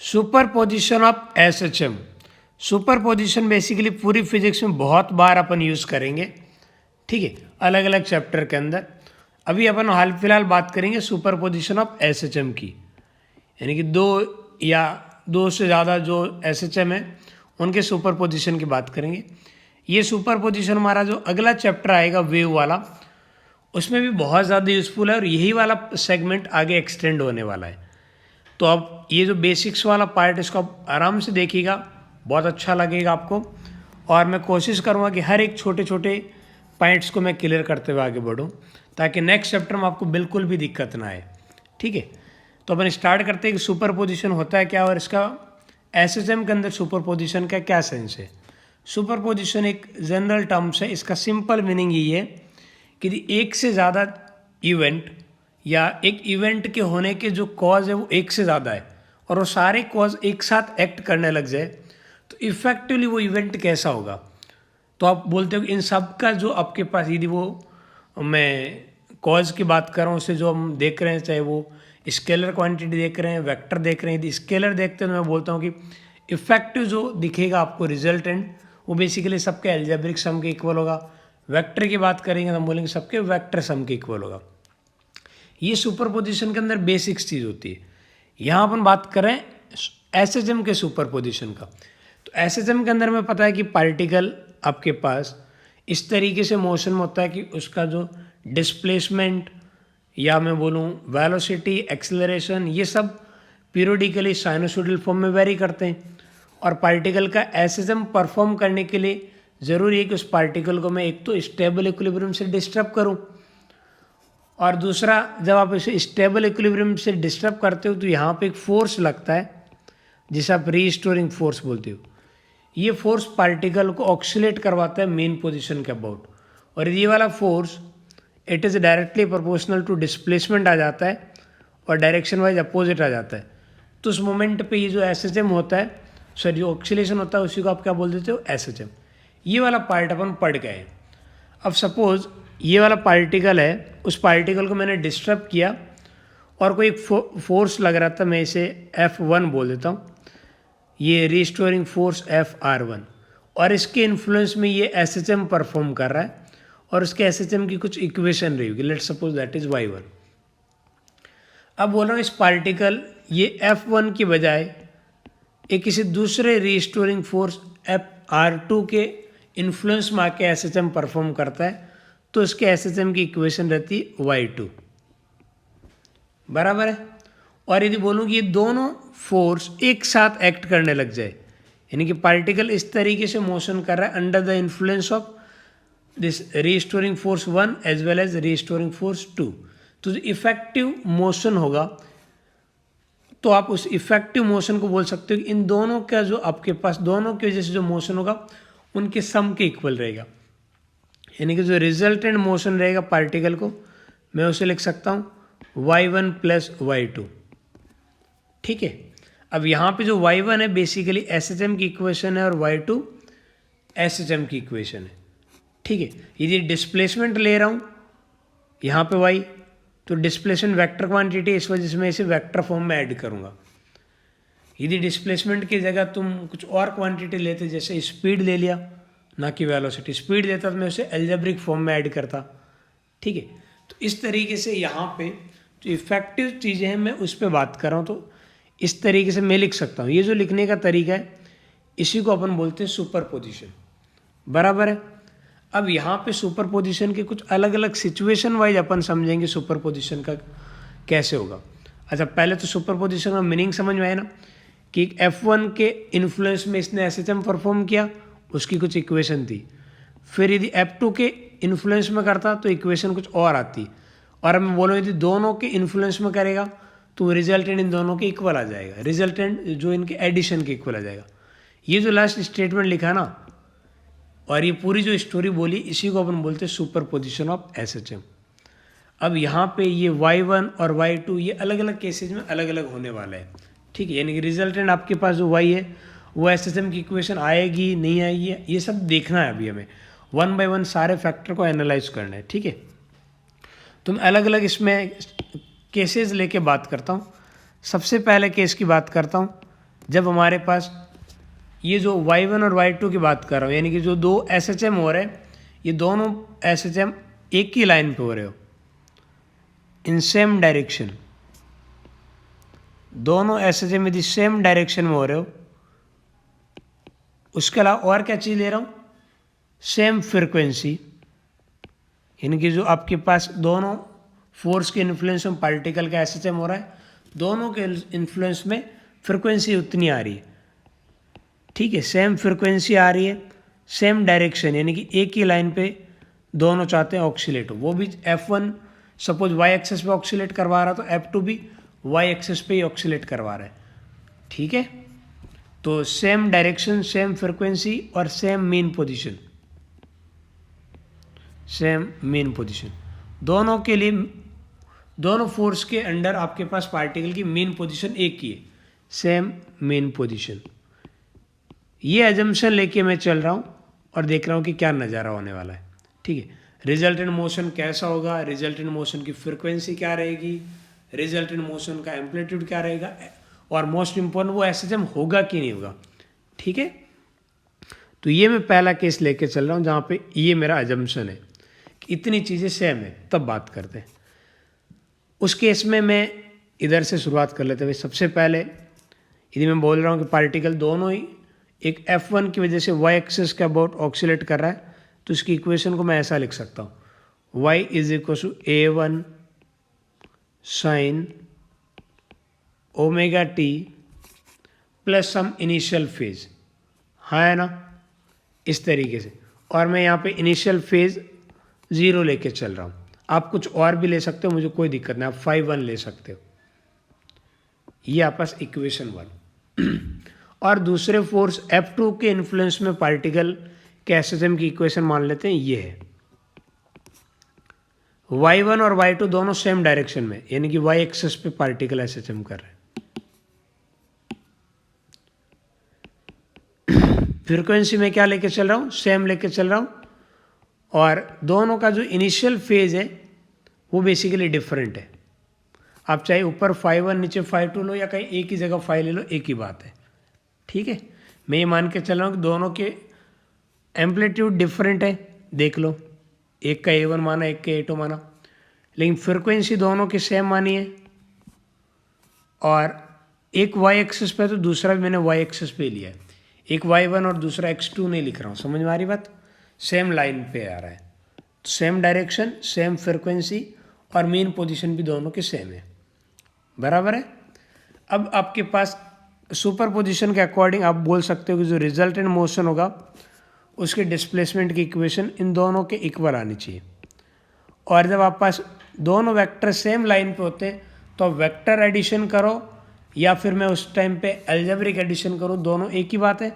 Superposition of SHM. Superposition basically पूरी physics में बहुत बार अपन यूज़ करेंगे, ठीक है, अलग अलग चैप्टर के अंदर। अभी अपन हाल फिलहाल बात करेंगे सुपरपोजिशन ऑफ एसएचएम की, यानी कि दो से ज़्यादा जो एसएचएम है उनके सुपरपोजिशन की बात करेंगे। ये सुपरपोजिशन हमारा जो अगला चैप्टर आएगा वेव वाला, उसमें भी बहुत ज़्यादा यूज़फुल है और यही वाला सेगमेंट आगे एक्सटेंड होने वाला है। तो अब ये जो बेसिक्स वाला पार्ट इसको आप आराम से देखिएगा, बहुत अच्छा लगेगा आपको। और मैं कोशिश करूँगा कि हर एक छोटे छोटे पॉइंट्स को मैं क्लियर करते हुए आगे बढ़ूँ, ताकि नेक्स्ट चैप्टर में आपको बिल्कुल भी दिक्कत ना आए, ठीक है। तो अपन स्टार्ट करते हैं कि सुपरपोजिशन होता है क्या और इसका एसएचएम के अंदर सुपरपोजिशन का क्या सेंस है। सुपरपोजिशन एक जनरल टर्म्स है, इसका सिंपल मीनिंग यही है कि एक से ज़्यादा इवेंट या एक इवेंट के होने के जो कॉज है वो एक से ज़्यादा है और वो सारे कॉज एक साथ एक्ट करने लग जाए तो इफेक्टिवली वो इवेंट कैसा होगा। तो आप बोलते हो कि इन सब का जो आपके पास, यदि वो मैं कॉज की बात कर रहा हूँ, उससे जो हम देख रहे हैं, चाहे वो स्केलर क्वांटिटी देख रहे हैं, वेक्टर देख रहे हैं, यदि स्केलर देखते हैं तो मैं बोलता हूँ कि इफेक्टिव जो दिखेगा आपको रिजल्टेंट वो बेसिकली सबके एल्जेब्रिक सम के इक्वल होगा। वेक्टर की बात करेंगे तो हम बोलेंगे सबके वेक्टर सम के इक्वल होगा। ये सुपरपोजिशन के अंदर बेसिक्स चीज़ होती है। यहाँ अपन बात करें एसएचएम के सुपरपोजिशन का, तो एसएचएम के अंदर में पता है कि पार्टिकल आपके पास इस तरीके से मोशन में होता है कि उसका जो डिस्प्लेसमेंट या मैं बोलूँ वेलोसिटी, एक्सेलरेशन, ये सब पीरियोडिकली साइनोसॉइडल फॉर्म में वेरी करते हैं। और पार्टिकल का एसएचएम परफॉर्म करने के लिए ज़रूरी है कि उस पार्टिकल को मैं एक तो स्टेबल इक्विलिब्रियम से डिस्टर्ब करूँ, और दूसरा जब आप इसे स्टेबल इक्विलिब्रियम से डिस्टर्ब करते हो तो यहाँ पे एक फोर्स लगता है जिसे आप रीस्टोरिंग फोर्स बोलते हो। ये फोर्स पार्टिकल को ऑक्सीलेट करवाता है मेन पोजीशन के अबाउट, और ये वाला force it is directly proportional to displacement आ जाता है और डायरेक्शन वाइज अपोजिट आ जाता है। तो उस मोमेंट पे ये जो एसएचएम होता है, सॉरी जो ऑक्सीलेशन होता है, उसी को आप क्या बोल देते हो, एसएचएम। ये वाला पार्ट अपन पढ़ गए। अब सपोज ये वाला पार्टिकल है, उस पार्टिकल को मैंने डिस्टर्ब किया और कोई फोर्स लग रहा था, मैं इसे F1 बोल देता हूँ, ये रिस्टोरिंग फोर्स FR1, और इसके इन्फ्लुएंस में ये एसएचएम परफॉर्म कर रहा है और उसके एसएचएम की कुछ इक्वेशन रही होगी, let's suppose that is Y1। अब बोल रहा हूँ इस पार्टिकल ये F1 की बजाय एक किसी दूसरे रिस्टोरिंग फोर्स FR2 के इन्फ्लुएंस में आके एसएचएम परफॉर्म करता है, तो इसके एसएचएम की इक्वेशन रहती है Y2, बराबर है। और यदि बोलूँ कि ये दोनों फोर्स एक साथ एक्ट करने लग जाए, यानी कि पार्टिकल इस तरीके से मोशन कर रहा है under the influence of this restoring force 1 as well as restoring force 2, तो जो इफेक्टिव मोशन होगा, तो आप उस इफेक्टिव मोशन को बोल सकते हो कि इन दोनों का जो आपके पास दोनों की वजह से जो मोशन होगा उनके सम के इक्वल रहेगा। यानी कि जो रिजल्टेंट मोशन रहेगा पार्टिकल को, मैं उसे लिख सकता हूँ Y1 प्लस Y2, ठीक है। अब यहाँ पे जो Y1 है बेसिकली एसएचएम की इक्वेशन है और Y2 एसएचएम की इक्वेशन है, ठीक है। यदि डिस्प्लेसमेंट ले रहा हूँ यहाँ पे Y, तो डिस्प्लेसमेंट वेक्टर क्वांटिटी, इस वजह से मैं इसे वेक्टर फॉर्म में ऐड करूँगा। यदि डिस्प्लेसमेंट की जगह तुम कुछ और क्वांटिटी लेते, जैसे स्पीड ले लिया, ना कि वेलोसिटी, स्पीड देता तो मैं उसे एल्जेब्रिक फॉर्म में ऐड करता, ठीक है। तो इस तरीके से यहाँ पे जो इफेक्टिव चीज़ें हैं मैं उस पर बात कर रहा हूँ, तो इस तरीके से मैं लिख सकता हूँ। ये जो लिखने का तरीका है इसी को अपन बोलते हैं सुपरपोजिशन, बराबर है। अब यहाँ पे सुपरपोजिशन के कुछ अलग अलग सिचुएशन वाइज अपन समझेंगे सुपरपोजिशन का कैसे होगा। अच्छा, पहले तो सुपरपोजिशन का मीनिंग समझ में आया ना, कि F1 के इन्फ्लुएंस में इसने एसएचएम परफॉर्म किया, उसकी कुछ इक्वेशन थी। फिर यदि F2 के इन्फ्लुएंस में करता तो इक्वेशन कुछ और आती, और अब मैं बोलूँ यदि दोनों के इन्फ्लुएंस में करेगा तो रिजल्टेंट इन दोनों के इक्वल आ जाएगा, रिजल्टेंट जो इनके एडिशन के इक्वल आ जाएगा। ये जो लास्ट स्टेटमेंट लिखा ना और ये पूरी जो स्टोरी बोली, इसी को अपन बोलते हैं सुपरपोजिशन ऑफ एसएचएम। अब यहाँ पे ये Y1 और Y2 ये अलग अलग केसेज में अलग अलग होने वाला है, ठीक है। यानी कि रिजल्टेंट आपके पास जो Y है वो एसएचएम की इक्वेशन आएगी नहीं आएगी, ये सब देखना है। अभी हमें 1 बाय 1 सारे फैक्टर को एनालाइज करना है, ठीक है। तो मैं अलग अलग इसमें केसेस लेके बात करता हूँ। सबसे पहले केस की बात करता हूँ, जब हमारे पास ये जो y1 और y2 की बात कर रहा हूँ, यानी कि जो दो SHM हो रहे हैं, ये दोनों SHM एक ही लाइन पे हो रहे हो, इन सेम डायरेक्शन, दोनों SHM यदि सेम डायरेक्शन में हो रहे हो। उसके अलावा और क्या चीज़ ले रहा हूँ, सेम फ्रिक्वेंसी, यानी कि जो आपके पास दोनों फोर्स के इन्फ्लुएंस में पार्टिकल का SHM हो रहा है, दोनों के इन्फ्लुएंस में फ्रिक्वेंसी उतनी आ रही है, ठीक है, सेम फ्रिक्वेंसी आ रही है, सेम डायरेक्शन, यानी कि एक ही लाइन पे दोनों चाहते हैं ऑक्सीलेट हो। वो भी F1 सपोज y एक्सेस पे ऑक्सीलेट करवा रहा तो F2 भी y एक्सेस पे ही ऑक्सीलेट करवा रहा है, ठीक है। तो सेम डायरेक्शन, सेम फ्रिक्वेंसी और same mean position, same mean position, दोनों के लिए, दोनों फोर्स के अंडर आपके पास पार्टिकल की मीन पोजीशन एक ही है, सेम मीन पोजीशन। ये एजम्पशन लेके मैं चल रहा हूँ और देख रहा हूँ कि क्या नज़ारा होने वाला है, ठीक है। रिजल्टेंट मोशन कैसा होगा, रिजल्टेंट मोशन की फ्रिक्वेंसी क्या रहेगी, रिजल्टेंट मोशन का एम्पलीट्यूड क्या रहेगा, और मोस्ट इम्पोर्टेंट वो SHM होगा कि नहीं होगा, ठीक है। तो ये मैं पहला केस लेके चल रहा हूँ जहाँ पे ये मेरा एजम्पशन है कि इतनी चीज़ें सेम है, तब बात करते हैं। उस केस में मैं इधर से शुरुआत कर लेते हैं। सबसे पहले यदि मैं बोल रहा हूँ कि पार्टिकल दोनों ही एक F1 की वजह से y एक्सिस के अबाउट ऑक्सीलेट कर रहा है, तो इसकी इक्वेशन को मैं ऐसा लिख सकता हूँ, y is equal to A1 sine omega t plus some initial phase, हाँ है ना, इस तरीके से। और मैं यहाँ पे इनिशियल फेज 0 लेके चल रहा हूँ। आप कुछ और भी ले सकते हो, मुझे कोई दिक्कत नहीं, आप 5-1 ले सकते हो। ये आपस इक्वेशन 1। और दूसरे फोर्स F2 के इन्फ्लुएंस में पार्टिकल के SHM की इक्वेशन मान लेते हैं, ये है y1 और y2 दोनों सेम डायरेक्शन में, यानी कि y एक्सिस पे पार्टिकल SHM कर रहे हैं। फ्रीक्वेंसी में क्या लेके चल रहा हूँ, सेम लेके चल रहा हूँ, और दोनों का जो इनिशियल फेज है वो बेसिकली डिफरेंट है। आप चाहे ऊपर 5-1 नीचे 5-2 लो, या कहीं एक ही जगह 5 ले लो, एक ही बात है, ठीक है। मैं ये मान के चल रहा हूँ कि दोनों के एम्पलीट्यूड डिफरेंट है, देख लो, एक का A1 माना, एक का A2 माना, लेकिन फ्रिक्वेंसी दोनों की सेम मानी है। और एक y एक्सिस पे तो दूसरा भी मैंने y एक्सिस पे लिया है, एक y1 और दूसरा x2 नहीं लिख रहा हूँ, समझ में आ रही बात, सेम लाइन पे आ रहा है, तो सेम डायरेक्शन, सेम फ्रिक्वेंसी और मेन पोजीशन भी दोनों के सेम है, बराबर है। अब आपके पास सुपर पोजिशन के अकॉर्डिंग आप बोल सकते हो कि जो रिजल्टेंट मोशन होगा उसके डिस्प्लेसमेंट की इक्वेशन इन दोनों के इक्वल आनी चाहिए। और जब आप पास दोनों वेक्टर सेम लाइन पे होते हैं तो आप वेक्टर एडिशन करो, या फिर मैं उस टाइम पे एल्जेब्रिक एडिशन करूँ, दोनों एक ही बात है।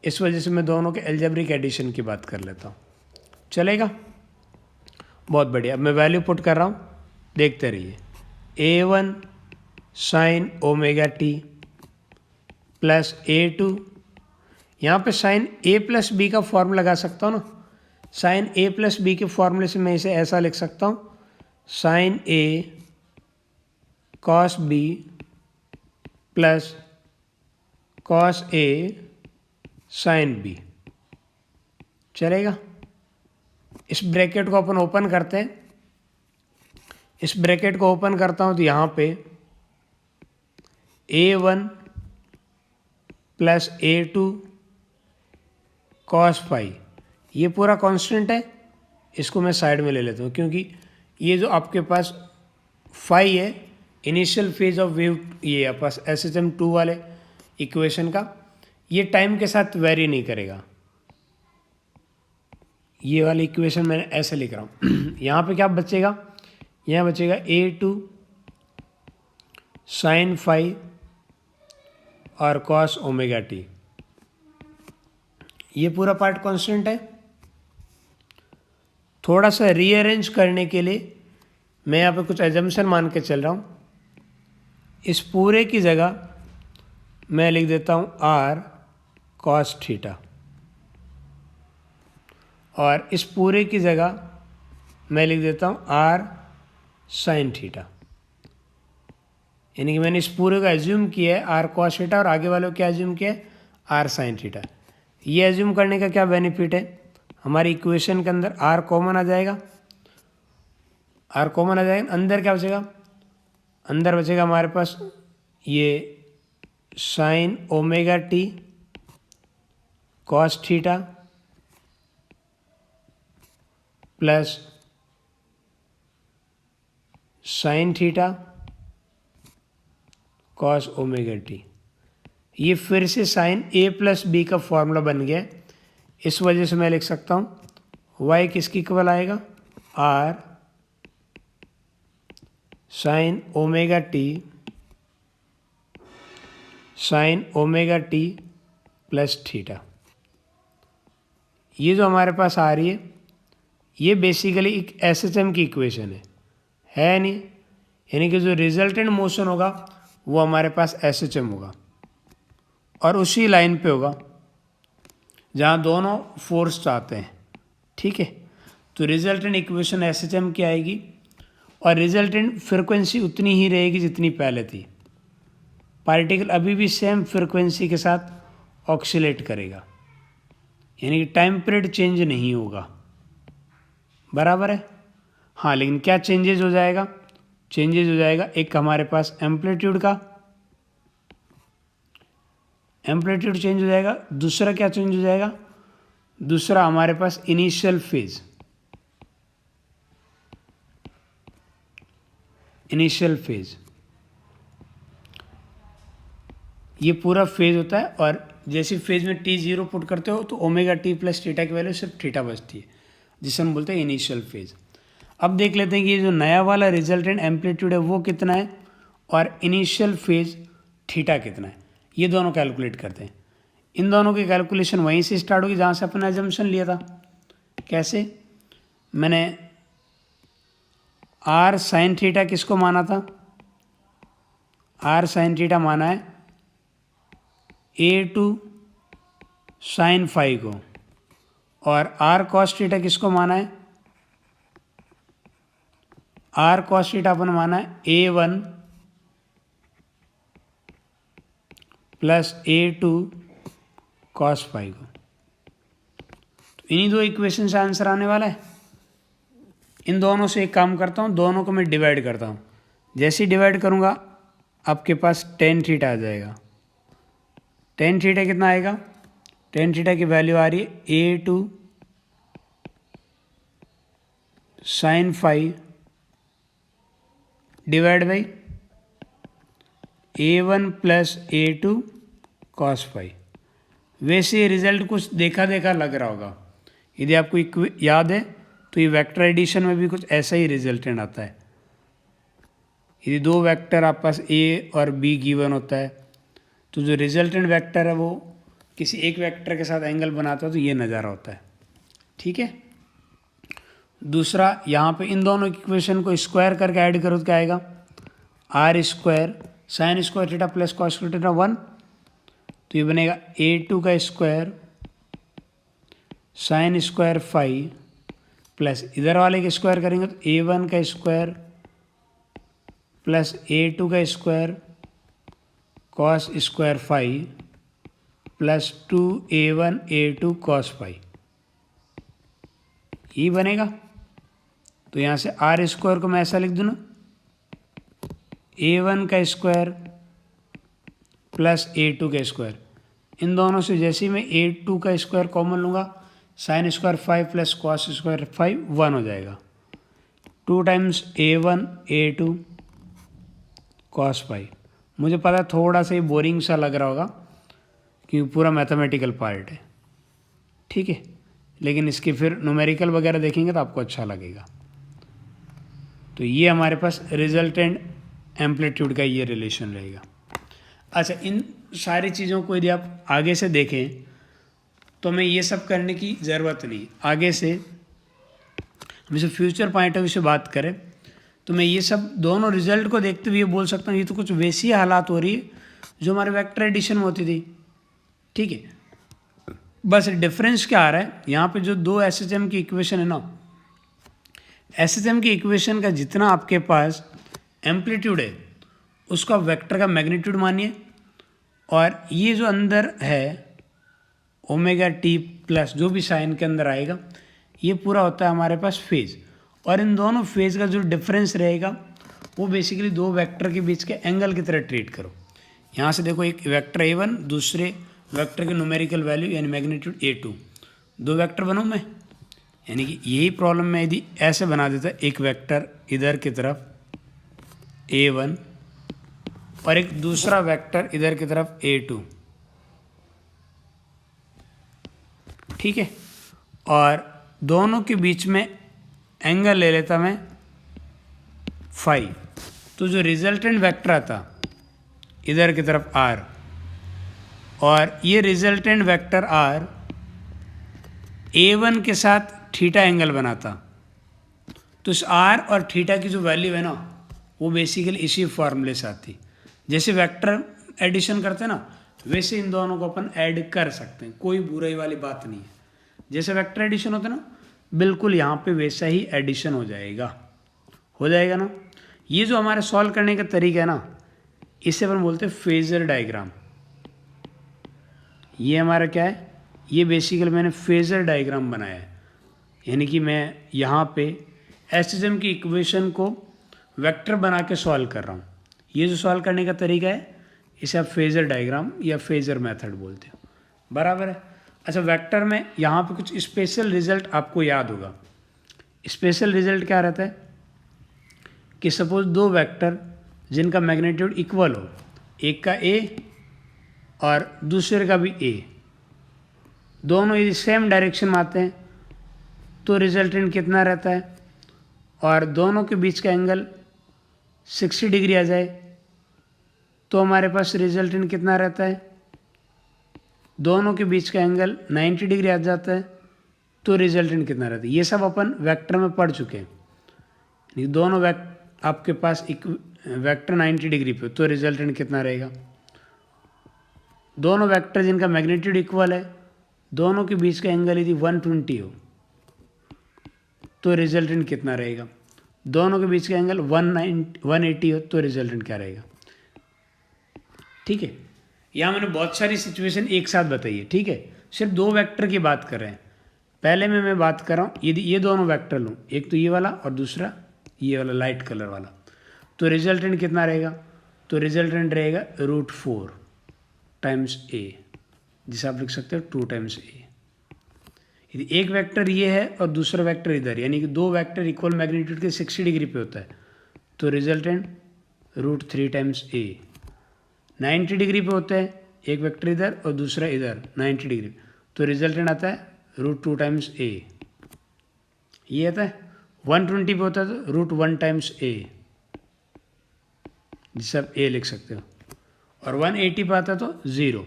इस वजह से मैं दोनों के एल्जेब्रिक एडिशन की बात कर लेता हूँ, चलेगा, बहुत बढ़िया। अब मैं वैल्यू पुट कर रहा हूँ, देखते रहिए। A1 sine omega t plus A2, यहाँ पे साइन A प्लस बी का फॉर्मूला लगा सकता हूँ ना, साइन A प्लस बी के फॉर्मूले से मैं इसे ऐसा लिख सकता हूँ, sine A cos B plus cos A sine B, चलेगा। इस ब्रैकेट को अपन ओपन करते हैं, इस ब्रैकेट को ओपन करता हूँ तो यहाँ पे A1 plus A2 cos phi, ये पूरा कांस्टेंट है, इसको मैं साइड में ले लेता हूँ, क्योंकि ये जो आपके पास फाई है इनिशियल फेज ऑफ वेव, ये आपके पास SHM2 वाले इक्वेशन का, ये टाइम के साथ वेरी नहीं करेगा। ये वाली इक्वेशन मैंने ऐसे लिख रहा हूँ। यहाँ पे क्या बचेगा, यहाँ बचेगा A2 साइन फाई और कॉस ओमेगा टी, ये पूरा पार्ट कांस्टेंट है। थोड़ा सा रीअरेंज करने के लिए मैं यहाँ पे कुछ एजम्पशन मान के चल रहा हूँ। इस पूरे की जगह मैं लिख देता हूँ R कॉस थीटा, और इस पूरे की जगह मैं लिख देता हूँ R साइन थीटा। यानी कि मैंने इस पूरे का एज्यूम किया है आर कॉस थीटा और आगे वाले को क्या एज्यूम किया है आर साइन थीटा। ये एज्यूम करने का क्या बेनिफिट है, हमारी इक्वेशन के अंदर आर कॉमन आ जाएगा, आर कॉमन आ जाएगा, अंदर क्या बचेगा, अंदर बचेगा हमारे पास ये sign omega T cos theta plus sine theta cos omega T. ये फिर से साइन ए प्लस बी का फॉर्मूला बन गया, इस वजह से मैं लिख सकता हूँ y किसकी इक्वल आएगा r sign omega t plus theta. ये जो हमारे पास आ रही है ये बेसिकली एक एसएचएम की इक्वेशन है नहीं, यानी कि जो रिजल्टेंट मोशन होगा वो हमारे पास एसएचएम होगा और उसी लाइन पे होगा जहाँ दोनों फोर्स आते हैं, ठीक है। तो रिजल्टेंट इक्वेशन एसएचएम की आएगी और रिजल्टेंट फ्रिक्वेंसी उतनी ही रहेगी जितनी पहले थी, पार्टिकल अभी भी सेम फ्रिक्वेंसी के साथ ऑक्सीलेट करेगा, यानी कि टाइम पीरियड चेंज नहीं होगा, बराबर है। हाँ, लेकिन क्या चेंजेज हो जाएगा, चेंजेज हो जाएगा एक हमारे पास एम्पलीट्यूड का, एम्पलीट्यूड चेंज हो जाएगा, दूसरा क्या चेंज हो जाएगा, दूसरा हमारे पास इनिशियल फेज, इनिशियल फेज ये पूरा फेज होता है और जैसे फेज में टी जीरो पुट करते हो तो ओमेगा टी प्लस थीटा की वैल्यू सिर्फ थीटा बचती है, जिसे हम बोलते हैं इनिशियल फेज। अब देख लेते हैं कि ये जो नया वाला रिजल्टेंट एम्पलीट्यूड है वो कितना है और इनिशियल फेज थीटा कितना है, ये दोनों कैलकुलेट करते हैं। इन दोनों की कैलकुलेशन वहीं से स्टार्ट होगी जहाँ से अपने एजम्पशन लिया था। कैसे, मैंने आर साइन थीटा किसको माना था, आर साइन थीटा माना है ए टू साइन फाई को, और आर कॉस थीटा किसको माना है, आर कॉस थीटा अपन माना है A one plus A two cos phi को। तो इन्हीं दो इक्वेशन से आंसर आने वाला है। इन दोनों से एक काम करता हूँ, दोनों को मैं डिवाइड करता हूँ, जैसे ही डिवाइड करूँगा आपके पास टेन थीटा आ जाएगा। टेन थीटा कितना आएगा, टेन थीटा की वैल्यू आ रही है A two sine phi divide by A one plus A two cos phi. वैसे रिजल्ट कुछ देखा देखा लग रहा होगा, यदि आपको याद है तो ये वेक्टर एडिशन में भी कुछ ऐसा ही रिजल्टेंट आता है। यदि दो वेक्टर आप पास ए और बी गिवन होता है तो जो रिजल्टेंट वेक्टर है वो किसी एक वेक्टर के साथ एंगल बनाता है तो ये नज़ारा होता है, ठीक है। दूसरा, यहाँ पे इन दोनों इक्वेशन को स्क्वायर करके ऐड करो तो क्या आएगा, R square sine square theta plus cos square theta 1, तो ये बनेगा ए टू का square sine square phi plus इधर वाले के स्क्वायर करेंगे तो ए वन का स्क्वायर प्लस ए टू का square cos square phi plus 2a1 a2 cos phi, ये बनेगा। तो यहाँ से आर स्क्वायर को मैं ऐसा लिख दूँ ना, a1 का स्क्वायर प्लस a2 का स्क्वायर, इन दोनों से जैसे ही मैं a2 का स्क्वायर कॉमन लूँगा sine square five plus cos square five 1 हो जाएगा, 2 times a1 a2 cos five. मुझे पता थोड़ा सा ही बोरिंग सा लग रहा होगा क्योंकि पूरा मैथमेटिकल पार्ट है, ठीक है, लेकिन इसके फिर न्यूमेरिकल वगैरह देखेंगे तो आपको अच्छा लगेगा। तो ये हमारे पास रिजल्टेंट एम्पलीट्यूड का ये रिलेशन रहेगा। अच्छा, इन सारी चीज़ों को यदि आप आगे से देखें तो हमें ये सब करने की ज़रूरत नहीं। आगे से हम इसे फ्यूचर पॉइंट ऑफ व्यू से बात करें तो मैं ये सब दोनों रिजल्ट को देखते हुए बोल सकता हूँ ये तो कुछ वैसी हालात हो रही है जो हमारे वेक्टर एडिशन में होती थी, ठीक है। बस डिफरेंस क्या आ रहा है, यहाँ पे जो दो एसएचएम की इक्वेशन है ना, एसएचएम की इक्वेशन का जितना आपके पास एम्पलीट्यूड है उसका वेक्टर का मैग्नीट्यूड मानिए, और ये जो अंदर है ओमेगा टी प्लस जो भी साइन के अंदर आएगा, ये पूरा होता है हमारे पास फेज। और इन दोनों फेज का जो डिफरेंस रहेगा वो बेसिकली दो वेक्टर के बीच के एंगल की तरह ट्रीट करो। यहाँ से देखो, एक वेक्टर A1, दूसरे वेक्टर के न्यूमेरिकल वैल्यू यानी मैग्नीट्यूड A2, दो वेक्टर बनाऊँ मैं, यानी कि यही प्रॉब्लम में यदि ऐसे बना देता, एक वेक्टर इधर की तरफ A1 और एक दूसरा वेक्टर इधर की तरफ A2, ठीक है, और दोनों के बीच में एंगल ले लेता मैं 5, तो जो रिजल्टेंट वेक्टर आता इधर की तरफ R, और ये रिजल्टेंट वेक्टर R A1 के साथ थीटा एंगल बनाता, तो इस R और थीटा की जो वैल्यू है ना, वो बेसिकली इसी फॉर्मूले से आती। जैसे वेक्टर एडिशन करते हैं ना, वैसे इन दोनों को अपन ऐड कर सकते हैं, कोई बुराई वाली बात नहीं है। जैसे वेक्टर एडिशन होता है ना, बिल्कुल यहाँ पे वैसा ही एडिशन हो जाएगा ना। ये जो हमारे सॉल्व करने का तरीका है ना, इसे अपन बोलते हैं फेजर डायग्राम। ये हमारा क्या है, ये बेसिकली मैंने फेजर डायग्राम बनाया है, यानी कि मैं यहाँ पे एसएचएम की इक्वेशन को वेक्टर बना के सॉल्व कर रहा हूँ। ये जो सॉल्व करने का तरीका है, इसे आप फेजर डायग्राम या फेजर मेथड बोलते हो, बराबर है। अच्छा, वेक्टर में यहाँ पे कुछ स्पेशल रिजल्ट आपको याद होगा। स्पेशल रिजल्ट क्या रहता है कि सपोज दो वेक्टर जिनका मैग्नीट्यूड इक्वल हो, एक का A और दूसरे का भी A, दोनों यदि सेम डायरेक्शन में आते हैं तो रिजल्टेंट कितना रहता है, और दोनों के बीच का एंगल 60 डिग्री आ जाए तो हमारे पास रिजल्टेंट कितना रहता है, दोनों के बीच का एंगल 90 डिग्री आ जाता है तो रिजल्टेंट कितना रहता है। ये सब अपन वेक्टर में पढ़ चुके हैं। दोनों आपके पास एक वेक्टर 90 डिग्री पे तो रिजल्टेंट कितना रहेगा, दोनों वेक्टर जिनका मैग्नीट्यूड इक्वल है, दोनों के बीच का एंगल यदि 120 हो तो रिजल्टेंट कितना रहेगा, दोनों के बीच का एंगल 180 हो तो रिजल्टेंट क्या रहेगा। ठीक है, यहाँ मैंने बहुत सारी सिचुएशन एक साथ बताई है, ठीक है, सिर्फ दो वेक्टर की बात कर रहे हैं। पहले में मैं बात कर रहा हूँ, यदि ये दोनों वेक्टर लूँ, एक तो ये वाला और दूसरा ये वाला लाइट कलर वाला, तो रिजल्टेंट कितना रहेगा, तो रिजल्टेंट रहेगा √4 टाइम्स A, जिसे आप लिख सकते हो 2 टाइम्स A। यदि एक वेक्टर ये है और दूसरा वेक्टर इधर, यानी कि दो वेक्टर इक्वल मैग्नीट्यूड के 60 डिग्री पे होता है, तो रिजल्टेंट √3 टाइम्स A। 90 डिग्री पे होता है, एक वेक्टर इधर और दूसरा इधर 90 डिग्री, तो रिजल्टेंट आता है √2 टाइम्स A। ये आता है 120 पे होता है तो √1 टाइम्स A, जिसे आप A लिख सकते हो, और 180 पे आता तो 0।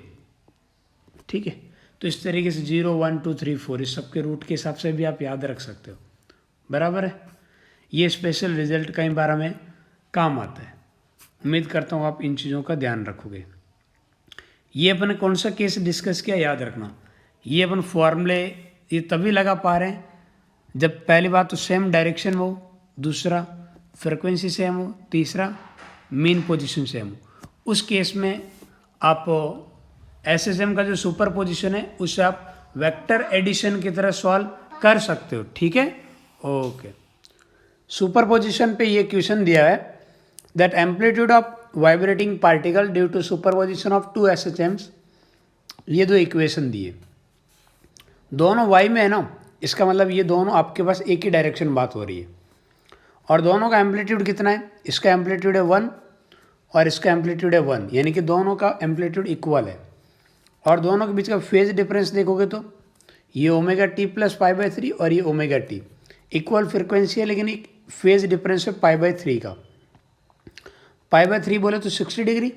ठीक है, तो इस तरीके से 0, 1, 2, 3, 4 इस सब के रूट के हिसाब से भी आप याद रख सकते हो, बराबर है। ये स्पेशल रिजल्ट कई बार हमें काम आता है। उम्मीद करता हूँ आप इन चीज़ों का ध्यान रखोगे। ये अपन कौन सा केस डिस्कस किया, याद रखना, ये अपन फॉर्मूले ये तभी लगा पा रहे हैं जब पहली बात तो सेम डायरेक्शन हो, दूसरा फ्रिक्वेंसी सेम हो, तीसरा मीन पोजीशन सेम हो। उस केस में आप एसएसएम का जो सुपर पोजिशन है उससे आप वेक्टर एडिशन की तरह सॉल्व कर सकते हो। ठीक है, ओके। सुपर पोजिशन पे ये क्वेश्चन दिया है that amplitude of vibrating particle due to superposition of 2 SHMs. ये दो इक्वेशन दिए, दोनों वाई में है ना, इसका मतलब ये दोनों आपके पास एक ही डायरेक्शन बात हो रही है, और दोनों का एम्पलीट्यूड कितना है, इसका एम्पलीट्यूड है 1 और इसका एम्पलीट्यूड है 1, यानी कि दोनों का एम्पलीट्यूड इक्वल है। और दोनों के बीच का फेज डिफरेंस देखोगे तो ये ओमेगा टी प्लस π/3 और ये ओमेगा टी, इक्वल फ्रिक्वेंसी है लेकिन एक फेज डिफरेंस है π/3 का। π/3 बोले तो 60 डिग्री।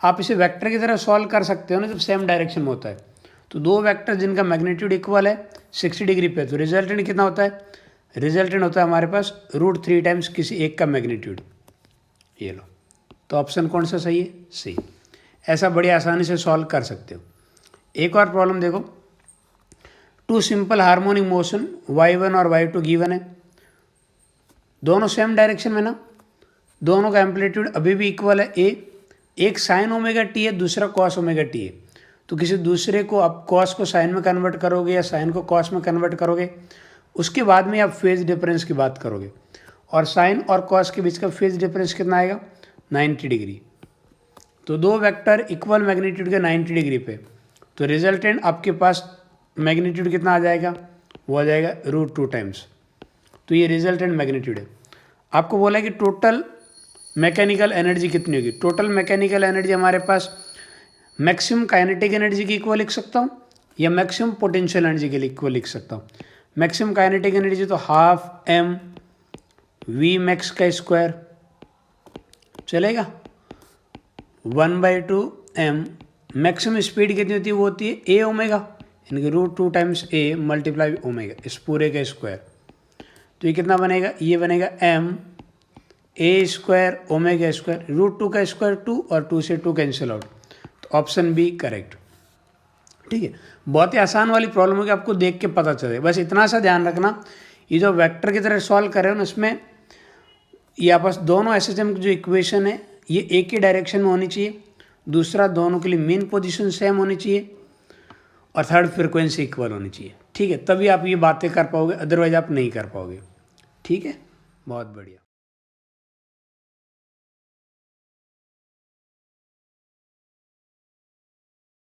आप इसे वेक्टर की तरह सॉल्व कर सकते हो ना जब सेम डायरेक्शन में होता है। तो दो वेक्टर जिनका मैग्नीट्यूड इक्वल है 60 डिग्री पे, तो रिजल्टेंट कितना होता है, रिजल्टेंट होता है हमारे पास √3 टाइम्स किसी एक का मैग्नीट्यूड। ये लो, तो ऑप्शन कौन सा सही है, सही। ऐसा बड़ी आसानी से सॉल्व कर सकते हो। एक और प्रॉब्लम देखो, 2 सिंपल हार्मोनिक मोशन y1 और y2 गिवन है, दोनों सेम डायरेक्शन में ना, दोनों का एम्पलीट्यूड अभी भी इक्वल है ए, एक साइन ओमेगा टी है, दूसरा कॉस ओमेगा टी है। तो किसी दूसरे को आप कॉस को साइन में कन्वर्ट करोगे या साइन को कॉस में कन्वर्ट करोगे, उसके बाद में आप फेज डिफरेंस की बात करोगे, और साइन और कॉस के बीच का फेज डिफरेंस कितना आएगा 90 डिग्री। तो दो वेक्टर इक्वल मैग्नीट्यूड के 90 डिग्री पे, तो रिजल्टेंट आपके पास मैग्नीट्यूड कितना आ जाएगा, वो आ जाएगा √2 टाइम्स। तो ये रिजल्टेंट मैग्नीट्यूड है। आपको बोला कि टोटल मैकेनिकल एनर्जी कितनी होगी। टोटल मैकेनिकल एनर्जी हमारे पास मैक्सिमम काइनेटिक एनर्जी की इक्वल लिख सकता हूँ या मैक्सिमम पोटेंशियल एनर्जी के लिए इक्वल लिख सकता हूँ। मैक्सिमम काइनेटिक एनर्जी तो ½ mv max का स्क्वायर चलेगा, 1/2 m। मैक्सिमम स्पीड कितनी होती है, वो होती है a ओमेगा, यानी √2 टाइम्स a मल्टीप्लाई ओमेगा, इस पूरे का स्क्वायर। तो ये कितना बनेगा, ये बनेगा m a² ओमेगा स्क्वायर, √2 का स्क्वायर 2 और 2 से 2 कैंसिल आउट। तो ऑप्शन बी करेक्ट। ठीक है, बहुत ही आसान वाली प्रॉब्लम होगी, आपको देख के पता चले। बस इतना सा ध्यान रखना, ये जो वेक्टर की तरह सॉल्व कर रहे हो ना, इसमें ये आपस दोनों एसएचएम की जो इक्वेशन है ये एक ही डायरेक्शन में होनी चाहिए, दूसरा दोनों के लिए मीन पोजीशन सेम होनी चाहिए, और थर्ड फ्रीक्वेंसी इक्वल होनी चाहिए। ठीक है, तभी आप ये बातें कर पाओगे, अदरवाइज आप नहीं कर पाओगे। ठीक है, बहुत बढ़िया।